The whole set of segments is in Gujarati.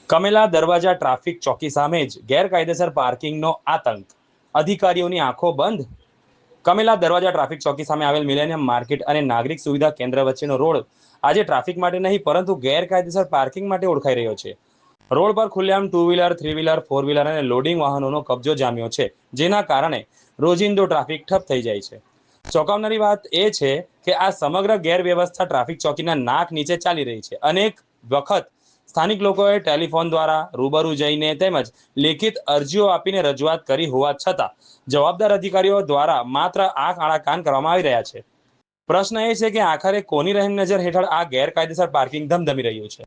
કમેલા દરવાજા ટ્રાફિક ચોકી સામે જ ગેરકાયદેસર પાર્કિંગનો આતંક, અધિકારીઓની આંખો બંધ. કમેલા દરવાજા ટ્રાફિક ચોકી સામે આવેલ મિલેનિયમ માર્કેટ અને નાગરિક સુવિધા કેન્દ્ર વચ્ચેનો રોડ આજે ટ્રાફિક માટે નહીં પરંતુ ગેરકાયદેસર પાર્કિંગ માટે ઓળખાઈ રહ્યો છે. રોડ પર ખુલ્લેઆમ 2 વ્હીલર, 3 વ્હીલર, 4 વ્હીલર અને લોડિંગ વાહનોનો કબજો જામ્યો છે, જેના કારણે રોજિંદો ટ્રાફિક ઠપ થઈ જાય છે. ચોંકાવનારી વાત એ છે કે આ સમગ્ર ગેરવ્યવસ્થા ટ્રાફિક ચોકીના નાક નીચે ચાલી રહી છે. અનેક વખત સ્થાનિક લોકોએ ટેલિફોન દ્વારા રૂબરૂ જઈને તેમજ લેખિત અરજીઓ આપીને રજૂઆત કરી હોવા છતાં જવાબદાર અધિકારીઓ દ્વારા માત્ર આંખ આડા કાન કરવામાં આવી રહ્યા છે. પ્રશ્ન એ છે કે આખરે કોની રહેમ નજર હેઠળ આ ગેરકાયદેસર પાર્કિંગ ધમધમી રહ્યું છે.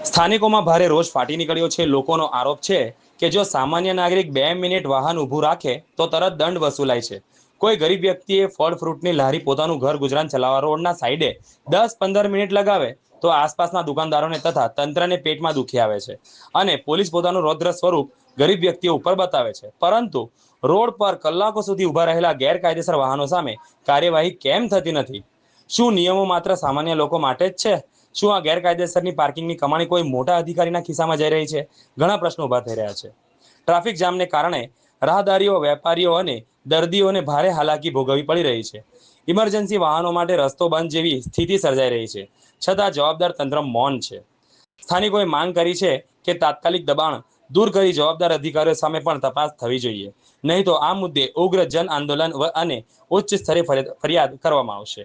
સ્થાનિકોમાં ભારે રોષ ફાટી નીકળ્યો છે. લોકોનો આરોપ છે કે જો સામાન્ય નાગરિક 2 મિનિટ વાહન ઊભું રાખે તો તરત દંડ વસૂલાય છે. કોઈ ગરીબ વ્યક્તિએ ફળ ફ્રૂટની લારી પોતાનું ઘર ગુજરાન ચલાવવા રોડના સાઈડે 10-15 મિનિટ લગાવે તો આસપાસના દુકાનદારોને તથા તંત્રને પેટમાં દુખી આવે છે અને પોલીસ પોતાનું રૌદ્ર સ્વરૂપ ગરીબ વ્યક્તિઓ ઉપર બતાવે છે. પરંતુ રોડ પર કલાકો સુધી ઊભા રહેલા ગેરકાયદેસર વાહનો સામે કાર્યવાહી કેમ થતી નથી? શું નિયમો માત્ર સામાન્ય લોકો માટે જ છે? શું આ ગેરકાયદેસરની પાર્કિંગની કમાણી કોઈ મોટા અધિકારીના ખિસ્સામાં જઈ રહી છે? ઘણા પ્રશ્નો ઊભા થઈ રહ્યા છે. ટ્રાફિક જામને કારણે રાહદારીઓ, વેપારીઓ અને દર્દીઓને ભારે હાલાકી ભોગવવી પડી રહી છે. ઇમરજન્સી વાહનો માટે રસ્તો બંધ જેવી સ્થિતિ સર્જાઈ રહી છે, છતાં જવાબદાર તંત્ર મૌન છે. સ્થાનિકોએ માંગ કરી છે કે તાત્કાલિક દબાણ દૂર કરી જવાબદાર અધિકારીઓ સામે પણ તપાસ થવી જોઈએ, નહીં તો આ મુદ્દે ઉગ્ર જન આંદોલન અને ઉચ્ચ સ્તરે ફરિયાદ કરવામાં આવશે.